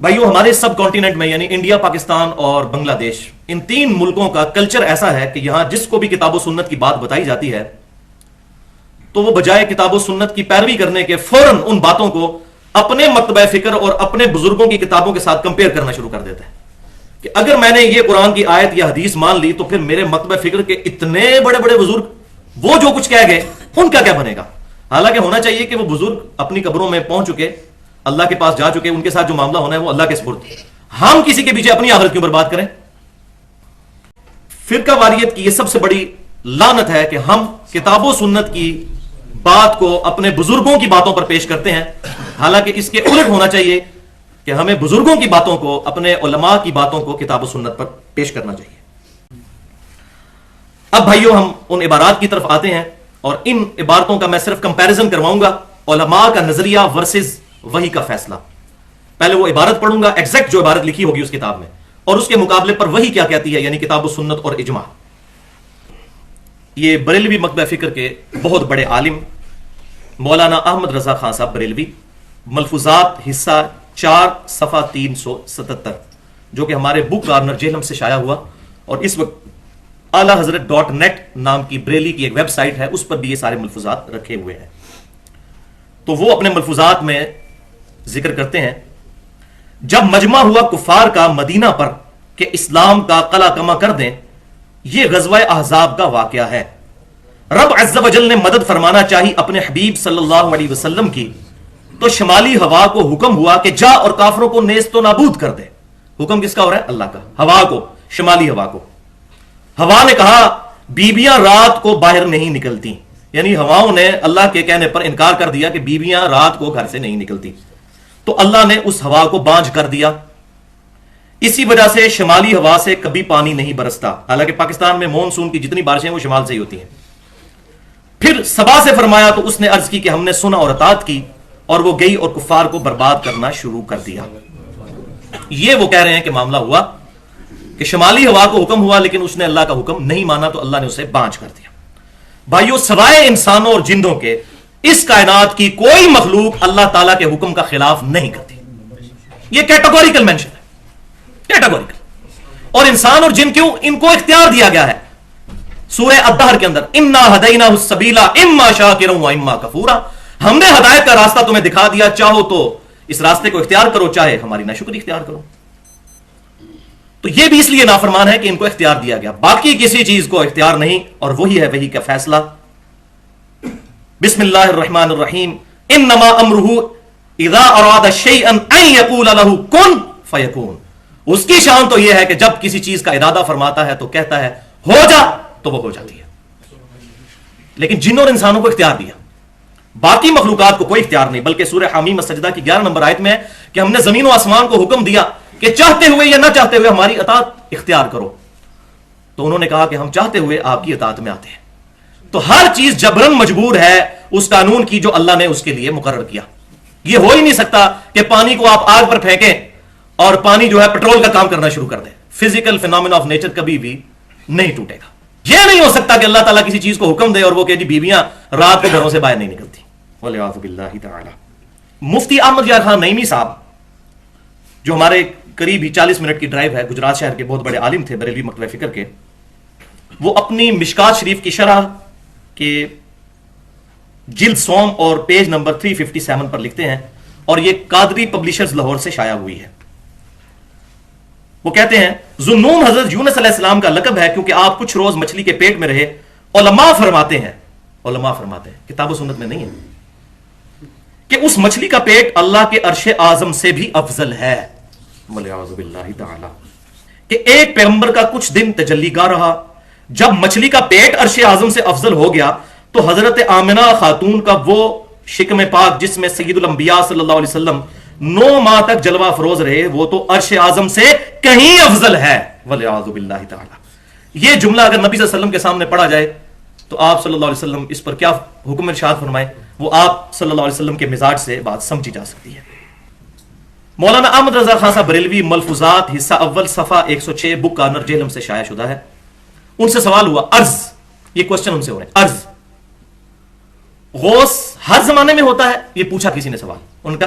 بھائیو، ہمارے سب کانٹیننٹ میں یعنی انڈیا، پاکستان اور بنگلہ دیش، ان تین ملکوں کا کلچر ایسا ہے کہ یہاں جس کو بھی کتاب و سنت کی بات بتائی جاتی ہے تو وہ بجائے کتاب و سنت کی پیروی کرنے کے فوراً ان باتوں کو اپنے مکتبہ فکر اور اپنے بزرگوں کی کتابوں کے ساتھ کمپیئر کرنا شروع کر دیتا ہے کہ اگر میں نے یہ قرآن کی آیت یا حدیث مان لی تو پھر میرے مکتبہ فکر کے اتنے بڑے بڑے بزرگ وہ جو کچھ کہہ گئے ان کا کیا بنے گا؟ حالانکہ ہونا چاہیے کہ وہ بزرگ اپنی قبروں میں پہنچ چکے، اللہ کے پاس جا چکے، ان کے ساتھ جو معاملہ ہونا ہے وہ اللہ کے سپرد۔ ہم کسی کے پیچھے اپنی آخرت کیوں برباد کریں؟ فرقہ واریت کی یہ سب سے بڑی لعنت ہے کہ ہم کتاب و سنت کی بات کو اپنے بزرگوں کی باتوں پر پیش کرتے ہیں، حالانکہ اس کے الٹ ہونا چاہیے کہ ہمیں بزرگوں کی باتوں کو، اپنے علماء کی باتوں کو کتاب و سنت پر پیش کرنا چاہیے۔ اب بھائیو، ہم ان عبارات کی طرف آتے ہیں اور ان عبارتوں کا میں صرف کمپیریزن کرواؤں گا، علماء کا نظریہ ورسز وحی کا فیصلہ۔ پہلے وہ عبارت پڑھوں گا، ایگزیکٹ جو عبارت لکھی ہوگی اس کتاب میں، اور اس کے مقابلے پر وحی کیا کہتی ہے، یعنی کتاب و سنت اور اجماع۔ یہ بریلوی مکتبہ فکر کے بہت بڑے عالم مولانا احمد رضا خان صاحب بریلوی، ملفوظات حصہ 4 صفحہ 377، جو کہ ہمارے بک کارنر جہلم سے شائع ہوا، اور اس وقت اعلیٰ حضرت .net نام کی بریلی کی ایک ویب سائٹ ہے، اس پر بھی یہ سارے ملفوظات رکھے ہوئے ہیں۔ تو وہ اپنے ملفوظات میں ذکر کرتے ہیں، جب مجمع ہوا کفار کا مدینہ پر کہ اسلام کا قلع کما کر دیں، یہ غزوہ احزاب کا واقعہ ہے۔ رب عز و جل نے مدد فرمانا چاہی اپنے حبیب صلی اللہ علیہ وسلم کی، تو شمالی ہوا کو حکم ہوا کہ جا اور کافروں کو نیست و نابود کر دے۔ حکم کس کا ہو رہا ہے؟ اللہ کا۔ ہوا کو، شمالی ہوا کو۔ ہوا نے کہا بیویاں رات کو باہر نہیں نکلتی، یعنی ہواؤں نے اللہ کے کہنے پر انکار کر دیا کہ بیویاں رات کو گھر سے نہیں نکلتی، تو اللہ نے اس ہوا کو بانجھ کر دیا۔ اسی وجہ سے شمالی ہوا سے کبھی پانی نہیں برستا، حالانکہ پاکستان میں مونسون کی جتنی بارشیں وہ شمال سے ہی ہوتی ہیں۔ پھر سبا سے فرمایا تو اس نے عرض کی کہ ہم نے سنا اور اطاعت کی، اور وہ گئی اور کفار کو برباد کرنا شروع کر دیا۔ یہ وہ کہہ رہے ہیں کہ معاملہ ہوا کہ شمالی ہوا کو حکم ہوا، لیکن اس نے اللہ کا حکم نہیں مانا تو اللہ نے اسے بانجھ کر دیا۔ بھائیو، سوائے انسانوں اور جندوں کے اس کائنات کی کوئی مخلوق اللہ تعالیٰ کے حکم کا خلاف نہیں کرتی۔ یہ کیٹیگوریکل مینشن ہے، کیٹیگوریکل۔ اور انسان اور جن کیوں؟ ان کو اختیار دیا گیا ہے سورہ الدہر کے اندر، انا ہدیناہ السبیل اما شاکرا و اما کفورا۔ ہم نے ہدایت کا راستہ تمہیں دکھا دیا، چاہو تو اس راستے کو اختیار کرو، چاہے ہماری ناشکری اختیار کرو۔ تو یہ بھی اس لیے نافرمان ہے کہ ان کو اختیار دیا گیا، باقی کسی چیز کو اختیار نہیں، اور وہی ہے وحی کا فیصلہ۔ بسم اللہ الرحمن الرحیم، انما امرہ اذا اراد شیئا ان یقول له کن فیکون۔ اس کی شان تو یہ ہے کہ جب کسی چیز کا ارادہ فرماتا ہے تو کہتا ہے ہو جا، تو وہ ہو جاتی ہے۔ لیکن جنوں اور انسانوں کو اختیار دیا، باقی مخلوقات کو کوئی اختیار نہیں، بلکہ سورہ حمیم السجدہ کی 11 نمبر آیت میں ہے کہ ہم نے زمین و آسمان کو حکم دیا کہ چاہتے ہوئے یا نہ چاہتے ہوئے ہماری اطاعت اختیار کرو، تو انہوں نے کہا کہ ہم چاہتے ہوئے آپ کی اطاعت میں آتے ہیں۔ تو ہر چیز جبرن مجبور ہے اس قانون کی جو اللہ نے اس کے لیے مقرر کیا۔ یہ ہو ہی نہیں سکتا کہ پانی کو آپ آگ پر پھینکیں اور پانی جو ہے پٹرول کا کام کرنا شروع کر دے۔ فزیکل فینومینا آف نیچر کبھی بھی نہیں ٹوٹے گا۔ یہ نہیں ہو سکتا کہ اللہ تعالیٰ کسی چیز کو حکم دے اور وہ کہ جی بیویاں رات کو گھروں سے باہر نہیں نکلتی۔ والعیاذ باللہ تعالی۔ مفتی احمد یار خان نعیمی صاحب، جو ہمارے قریب ہی 40 منٹ کی ڈرائیو ہے، گجرات شہر کے بہت بڑے عالم تھے بریلوی مکتبہ فکر کے، وہ اپنی مشکات شریف کی شرح کے جلد سوم اور پیج نمبر 357 پر لکھتے ہیں، اور یہ قادری پبلشرز لاہور سے شائع ہوئی ہے۔ وہ کہتے ہیں ذوالنون حضرت یونس علیہ السلام کا لقب ہے کیونکہ آپ کچھ روز مچھلی کے پیٹ میں رہے۔ علماء فرماتے ہیں کتاب و سنت میں نہیں ہے، کہ اس مچھلی کا پیٹ اللہ کے عرش اعظم سے بھی افضل ہے، والعیاذ باللہ تعالی، کہ ایک پیغمبر کا کچھ دن تجلی گاہ رہا، جب مچھلی کا پیٹ عرش اعظم سے افضل ہو گیا تو حضرت آمنہ خاتون کا وہ شکم پاک جس میں سید الانبیاء صلی اللہ علیہ وسلم 9 ماہ تک جلوہ افروز رہے، وہ تو عرش اعظم سے کہیں افضل ہے، والعیاذ باللہ تعالی۔ یہ جملہ اگر نبی صلی اللہ علیہ وسلم کے سامنے پڑھا جائے تو آپ صلی اللہ علیہ وسلم اس پر کیا حکم ارشاد فرمائے، وہ آپ صلی اللہ علیہ وسلم کے مزاج سے بات سمجھی جا سکتی ہے۔ مولانا احمد رضا خان صاحب بریلوی، ملفوظات حصہ اول صفحہ 106، بک کارنر جہلم سے شائع شدہ ہے۔ ان سے سوال ہوا، عرض، یہ کوشچن ان سے ہو رہے ہیں، عرض غوث ہر زمانے میں ہوتا ہے؟ یہ پوچھا کسی نے سوال، ان کا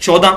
14।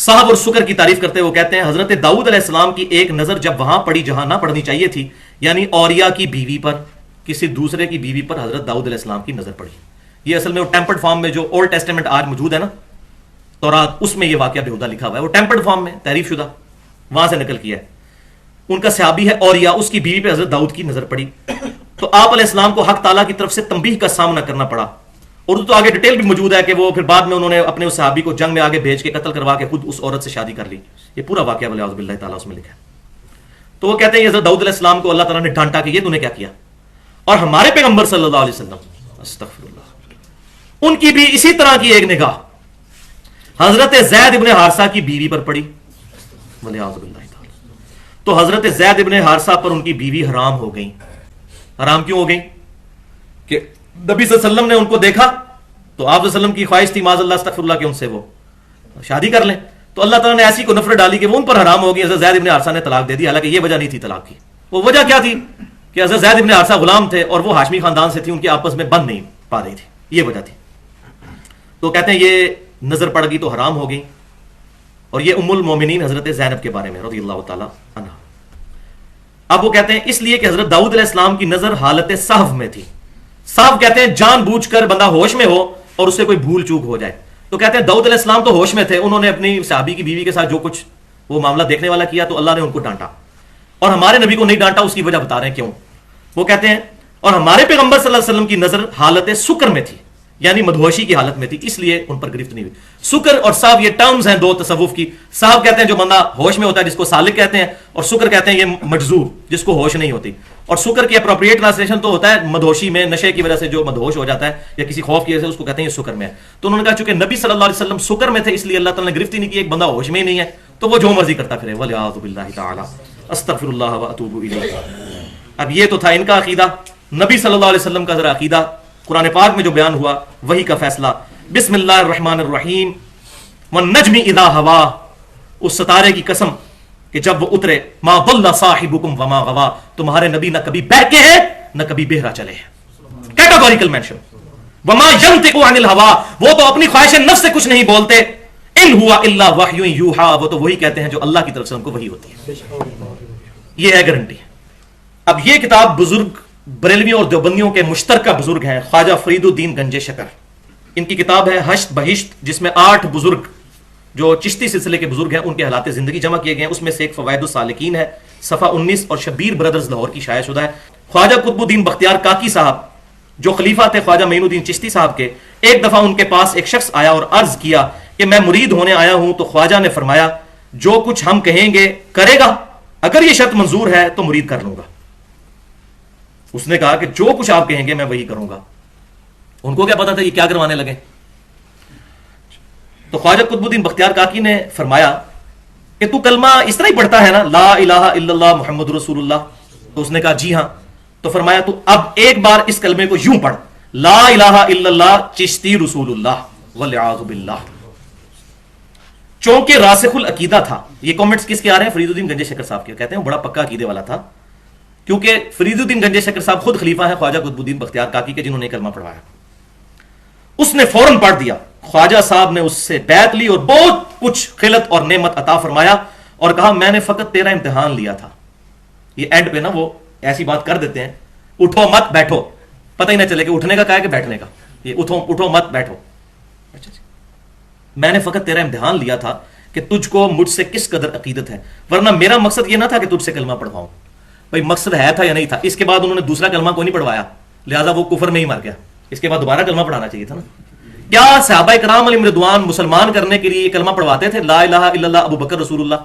صاحب اور سکر کی تعریف کرتے وہ کہتے ہیں حضرت داؤد علیہ السلام کی ایک نظر جب وہاں پڑی جہاں نہ پڑنی چاہیے تھی، یعنی اوریا کی بیوی پر، کسی دوسرے کی بیوی پر حضرت داؤد علیہ السلام کی نظر پڑی. یہ اصل میں وہ ٹیمپرڈ فارم میں جو اولڈ ٹیسٹمنٹ آج موجود ہے نا تورات، اس میں یہ واقعہ بیہودہ لکھا ہوا ہے. وہ ٹیمپرڈ فارم میں تحریف شدہ وہاں سے نقل کیا ہے. ان کا صحابی ہے اوریا، اس کی بیوی پہ حضرت داؤد کی نظر پڑی تو آپ علیہ السلام کو حق تعالیٰ کی طرف سے تنبیہ کا سامنا کرنا پڑا. اور تو آگے ڈیٹیل بھی موجود ہے کہ وہ پھر بعد میں انہوں نے اپنے اس صحابی کو جنگ میں آگے بھیج کے قتل کروا کے خود اس عورت سے شادی کر لی. یہ پورا واقعہ والعیاذ باللہ تعالیٰ اس میں لکھا ہے. تو وہ کہتے ہیں حضرت داؤد علیہ السلام کو اللہ تعالیٰ نے ڈانٹا کہ یہ تو نے کیا کیا. اور ہمارے پیغمبر صلی اللہ علیہ وسلم استغفر اللہ، ان کی بھی اسی طرح کی ایک نگاہ حضرت زید ابن حارثہ کی بیوی پر پڑی والعیاذ باللہ تعالیٰ. تو حضرت زید ابن حارثہ پر ان کی بیوی حرام ہو گئی. حرام کیوں ہو گئی؟ کہ نبی صلی اللہ علیہ وسلم نے ان کو دیکھا تو آپ صلی اللہ علیہ وسلم کی خواہش تھی معاذ اللہ استغفر اللہ کہ ان سے وہ شادی کر لیں. تو اللہ تعالیٰ نے ایسی کو نفرت ڈالی کہ وہ ان پر حرام ہو گئی. حضرت زید ابن حارثہ نے طلاق دے دی، حالانکہ یہ وجہ نہیں تھی طلاق کی. وہ وجہ کیا تھی کہ حضرت زید ابن حارثہ غلام تھے اور وہ ہاشمی خاندان سے تھی، ان کی آپس میں بند نہیں پا رہی تھی، یہ وجہ تھی. تو کہتے ہیں یہ نظر پڑ گئی تو حرام ہو گئی. اور یہ ام المومنین حضرت زینب کے بارے میں رضی اللہ تعالیٰ عنہ. اب وہ کہتے ہیں اس لیے کہ حضرت داؤد علیہ السلام کی نظر حالت صحو میں تھی. صحو کہتے ہیں جان بوجھ کر بندہ ہوش میں ہو اور اس سے کوئی بھول چوک ہو جائے. تو کہتے ہیں داؤد علیہ السلام تو ہوش میں تھے، انہوں نے اپنی صحابی کی بیوی کے ساتھ جو کچھ وہ معاملہ دیکھنے والا کیا تو اللہ نے ان کو ڈانٹا. اور ہمارے نبی کو نہیں ڈانٹا، اس کی وجہ بتا رہے ہیں کیوں. وہ کہتے ہیں اور ہمارے پیغمبر صلی اللہ علیہ وسلم کی نظر حالت سکر میں تھی، یعنی مدہوشی کی حالت میں تھی، اس لیے ان پر گرفت نہیں ہوئی. سکر اور صاحب یہ ٹرمز ہیں دو تصوف کی. صاحب کہتے ہیں جو بندہ ہوش میں ہوتا ہے جس کو سالک کہتے ہیں، اور سکر کہتے ہیں یہ مجذوب جس کو ہوش نہیں ہوتی. اور سکر کی اپروپریٹ ٹرانسلیشن تو ہوتا ہے مدہوشی میں، نشے کی وجہ سے جو مدہوش ہو جاتا ہے یا کسی خوف کی وجہ سے، اس کو کہتے ہیں یہ سکر میں ہے. تو انہوں نے کہا چونکہ نبی صلی اللہ علیہ وسلم سکر میں تھے اس لیے اللہ تعالیٰ نے گرفت ہی نہیں کی. ایک بندہ ہوش میں ہی نہیں ہے تو وہ جو مرضی کرتا پھرے. والعیاذ باللہ تعالی، استغفر اللہ واتوب الیہ. اب یہ تو تھا ان کا عقیدہ. نبی صلی اللہ علیہ وسلم کا ذرا عقیدہ قرآن پاک میں جو بیان ہوا وہی کا فیصلہ. بسم اللہ الرحمن الرحیم. والنجم اذا ہوا، اس ستارے کی قسم کہ جب وہ اترے. ما ضل صاحبکم وما غوا، تمہارے نبی نہ کبھی بہکے ہیں نہ کبھی بہرا چلے ہیں. Categorical mention. وما ينطق عن الهوى، وہ تو اپنی خواہش نفس سے کچھ نہیں بولتے. ان ہوا الا وحی یوحى، وہ تو وہی کہتے ہیں جو اللہ کی طرف سے ان کو وحی ہوتی ہے. یہ ہے گارنٹی. اب یہ کتاب بزرگ بریلویوں اور دیوبندیوں کے مشترکہ بزرگ ہیں خواجہ فرید الدین گنج شکر. ان کی کتاب ہے ہشت بہشت، جس میں 8 بزرگ جو چشتی سلسلے کے بزرگ ہیں ان کے حالات زندگی جمع کیے گئے ہیں. اس میں سے ایک فوائد السالکین ہے صفحہ 19 اور شبیر برادرز لاہور کی شائع شدہ ہے. خواجہ قطب الدین بختیار کاکی صاحب جو خلیفہ تھے خواجہ معین الدین چشتی صاحب کے، ایک دفعہ ان کے پاس ایک شخص آیا اور عرض کیا کہ میں مرید ہونے آیا ہوں. تو خواجہ نے فرمایا جو کچھ ہم کہیں گے کرے گا، اگر یہ شرط منظور ہے تو مرید کر لوں گا. اس نے کہا کہ جو کچھ آپ کہیں گے میں وہی کروں گا. ان کو کیا پتا تھا یہ کیا کروانے لگے. تو خواجہ قطب الدین بختیار کاکی نے فرمایا کہ تو کلمہ اس طرح ہی پڑھتا ہے نا، لا الہ الا اللہ محمد رسول اللہ. تو اس نے کہا جی ہاں. تو فرمایا تو اب ایک بار اس کلمے کو یوں پڑھ، لا الہ الا اللہ چشتی رسول اللہ والعیاذ باللہ. چونکہ راسخ العقیدہ تھا. یہ کامنٹس کس کے آ رہے ہیں؟ فرید الدین گنج شکر صاحب کے. کہتے ہیں بڑا پکا عقیدے والا تھا، کیونکہ فرید الدین گنج شکر صاحب خود خلیفہ ہیں خواجہ قطب الدین بختیار کاکی کے، جنہوں نے کلمہ پڑھوایا. اس نے فوراً پڑھ دیا. خواجہ صاحب نے اس سے بیعت لی اور بہت کچھ خلت اور نعمت عطا فرمایا اور کہا میں نے فقط تیرا امتحان لیا تھا. یہ اینڈ پہ نا وہ ایسی بات کر دیتے ہیں، اٹھو مت بیٹھو، پتہ ہی نہ چلے کہ اٹھنے کا کہا ہے کہ بیٹھنے کا. یہ اٹھو مت بیٹھو. اچھا جی، میں نے فقط تیرا امتحان لیا تھا کہ تجھ کو مجھ سے کس قدر عقیدت ہے، ورنہ میرا مقصد یہ نہ تھا کہ تجھ سے کلمہ پڑھواؤں. بھائی مقصد ہے تھا یا نہیں تھا؟ اس کے بعد انہوں نے دوسرا کلمہ کو نہیں پڑھوایا، لہٰذا وہ کفر میں ہی مر گیا. اس کے بعد دوبارہ کلمہ پڑھانا چاہیے تھا نا. کیا صحابہ کرام علیہم رضوان مسلمان کرنے کے لیے یہ کلمہ پڑھواتے تھے لا الہ الا اللہ ابو بکر رسول اللہ؟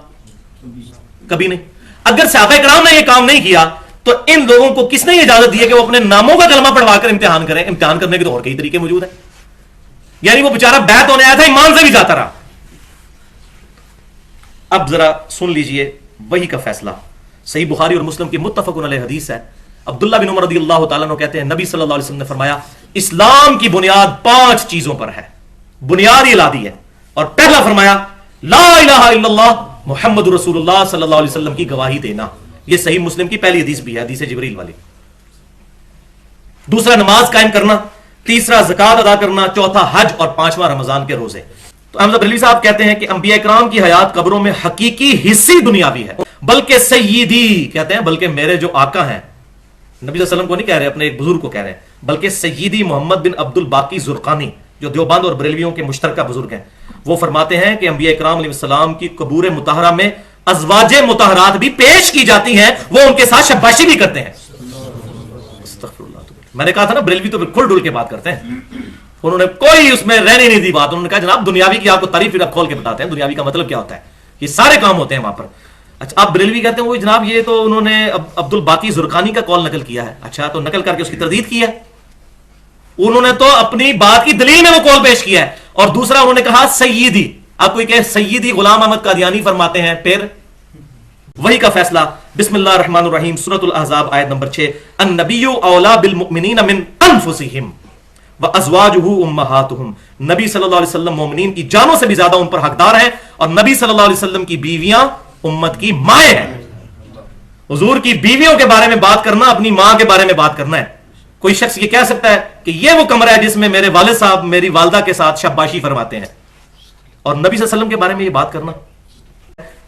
کبھی نہیں. اگر صحابہ کرام نے یہ کام نہیں کیا تو ان لوگوں کو کس نے یہ اجازت دی ہے کہ وہ اپنے ناموں کا کلمہ پڑھوا کر امتحان کریں؟ امتحان کرنے کے تو اور کئی طریقے موجود ہیں. یعنی وہ بیچارہ بیعت ہونے آیا تھا، ایمان سے بھی جاتا رہا. اب ذرا سن لیجئے وہی کا فیصلہ. صحیح بخاری اور مسلم کی متفق علیہ حدیث ہے. عبداللہ بن عمر رضی اللہ تعالیٰ عنہ کہتے ہیں نبی صلی اللہ علیہ وسلم نے فرمایا اسلام کی بنیاد 5 چیزوں پر ہے. بنیاد یہ لا دی ہے. اور پہلا فرمایا لا الہ الا اللہ محمد رسول اللہ صلی اللہ علیہ وسلم کی گواہی دینا. یہ صحیح مسلم کی پہلی حدیث بھی ہے، حدیث جبریل والی. دوسرا نماز قائم کرنا، تیسرا زکوٰۃ ادا کرنا، چوتھا حج اور 5واں رمضان کے روزے. تو احمد بریلوی صاحب کہتے ہیں کہ انبیاء کرام کی حیات قبروں میں حقیقی حصی دنیاوی ہے، بلکہ سیدی کہتے ہیں، بلکہ میرے جو آقا ہیں، نبی صلی اللہ علیہ وسلم کو نہیں کہہ رہے، اپنے ایک بزرگ کو کہہ رہے ہیں، بلکہ سیدی محمد بن عبد الباقی زرقانی جو دیوبند اور بریلویوں کے مشترکہ بزرگ ہیں، وہ فرماتے ہیں کہ انبیاء کرام علیہ السلام کی قبور مطہرہ میں ازواج مطہرات بھی پیش کی جاتی ہیں، وہ ان کے ساتھ شباشی بھی کرتے ہیں۔ میں نے کہا تھا نا بریلوی تو کھل ڈل کے بات کرتے ہیں، انہوں نے کوئی اس میں رہنے نہیں دی بات، انہوں نے کہا جناب دنیاوی کی آپ کو تعریف اب کھول کے بتاتے ہیں، دنیاوی کا مطلب کیا ہوتا ہے، یہ سارے کام ہوتے ہیں وہاں پر۔ اچھا آپ بریلوی کہتے ہیں وہ جناب یہ تو انہوں نے عبد الباقی زرقانی کا قول نقل کیا ہے، اچھا تو نقل کر کے اس کی تردید کی ہے، انہوں نے تو اپنی بات کی دلیل میں وہ قول پیش کیا ہے، اور دوسرا انہوں نے کہا سیدی، آپ کوئی کہ سیدی غلام احمد قادیانی فرماتے ہیں، پھر وہی کا فیصلہ بسم اللہ الرحمن الرحیم سورۃ الاحزاب آیت نمبر 6 النبی اولا بالمؤمنین من انفسہم وازواجہ امہاتہم، نبی صلی اللہ علیہ وسلم مومنین کی جانوں سے بھی زیادہ ان پر حقدار ہیں، اور نبی صلی اللہ علیہ وسلم کی بیویاں امت کی مائیں ہیں۔ حضور کی بیویوں کے بارے میں بات کرنا اپنی ماں کے بارے میں بات کرنا ہے۔ کوئی شخص یہ کہہ سکتا ہے کہ یہ وہ کمرہ ہے جس میں میرے والد صاحب میری والدہ کے ساتھ شاباشی فرماتے ہیں، اور نبی صلی اللہ علیہ وسلم کے بارے میں یہ بات کرنا؟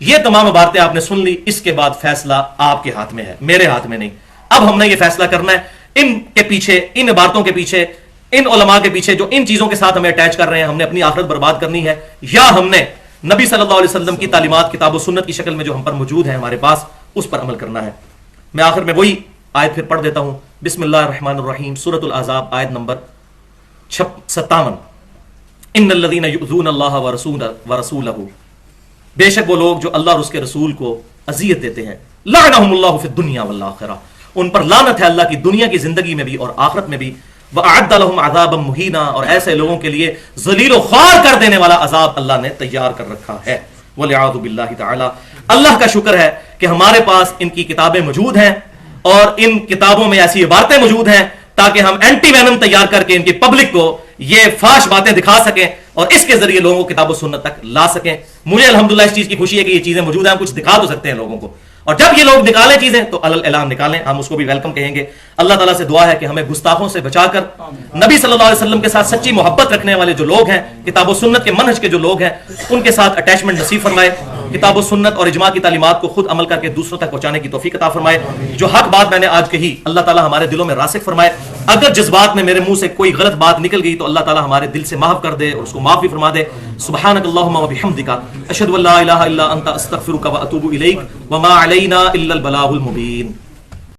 یہ تمام باتیں آپ نے سن لی، اس کے بعد فیصلہ آپ کے ہاتھ میں ہے، میرے ہاتھ میں نہیں۔ اب ہم نے یہ فیصلہ کرنا ہے، ان کے پیچھے، ان عبارتوں کے پیچھے، ان علماء کے پیچھے جو ان چیزوں کے ساتھ ہمیں اٹیچ کر رہے ہیں، ہم نے اپنی آخرت برباد کرنی ہے، یا ہم نے نبی صلی اللہ علیہ وسلم کی تعلیمات کتاب و سنت کی شکل میں جو ہم پر موجود ہیں ہمارے پاس، اس پر عمل کرنا ہے۔ میں آخر میں وہی آیت پھر پڑھ دیتا ہوں، بسم اللہ الرحمن الرحیم سورۃ الاحزاب آیت نمبر 57 ان الذین یؤذون اللہ ورسولہ، بے شک وہ لوگ جو اللہ اور اس کے رسول کو اذیت دیتے ہیں، لعنہم اللہ فی الدنیا والآخرہ، ان پر لعنت ہے اللہ کی دنیا کی زندگی میں بھی اور آخرت میں بھی، وَأَعَدَّ لَهُمْ عَذَابًا مُهِينًا، اور ایسے لوگوں کے لیے ذلیل و خوار کر دینے والا عذاب اللہ نے تیار کر رکھا ہے۔ وَلِعَاذُ بِاللَّهِ تَعَالَى، اللہ کا شکر ہے کہ ہمارے پاس ان کی کتابیں موجود ہیں، اور ان کتابوں میں ایسی عبارتیں موجود ہیں تاکہ ہم اینٹی وینم تیار کر کے ان کی پبلک کو یہ فاش باتیں دکھا سکیں، اور اس کے ذریعے لوگوں کو کتاب و سنت تک لا سکیں۔ مجھے الحمدللہ اس چیز کی خوشی ہے کہ یہ چیزیں موجود ہیں، ہم کچھ دکھا تو سکتے ہیں لوگوں کو، اور جب یہ لوگ نکالیں چیزیں تو علل اعلان نکالیں، ہم اس کو بھی ویلکم کہیں گے۔ اللہ تعالیٰ سے دعا ہے کہ ہمیں گستاخوں سے بچا کر نبی صلی اللہ علیہ وسلم کے ساتھ سچی محبت رکھنے والے جو لوگ ہیں، کتاب و سنت کے منہج کے جو لوگ ہیں، ان کے ساتھ اٹیچمنٹ نصیب فرمائے، کتاب و سنت اور اجماع کی تعلیمات کو خود عمل کر کے دوسروں تک پہنچانے کی توفیق عطا فرمائے۔ جو حق بات میں نے آج کہی اللہ تعالیٰ ہمارے دلوں میں راسخ فرمائے، اگر جذبات میں میرے منہ سے کوئی غلط بات نکل گئی تو اللہ تعالیٰ ہمارے دل سے معاف کر دے اور اس کو معاف بھی فرما دے۔ سبحانک اللہم و بحمدک، اشہد ان لا الہ الا انت، استغفرک و اتوب الیک، وما علینا الا البلاغ المبین۔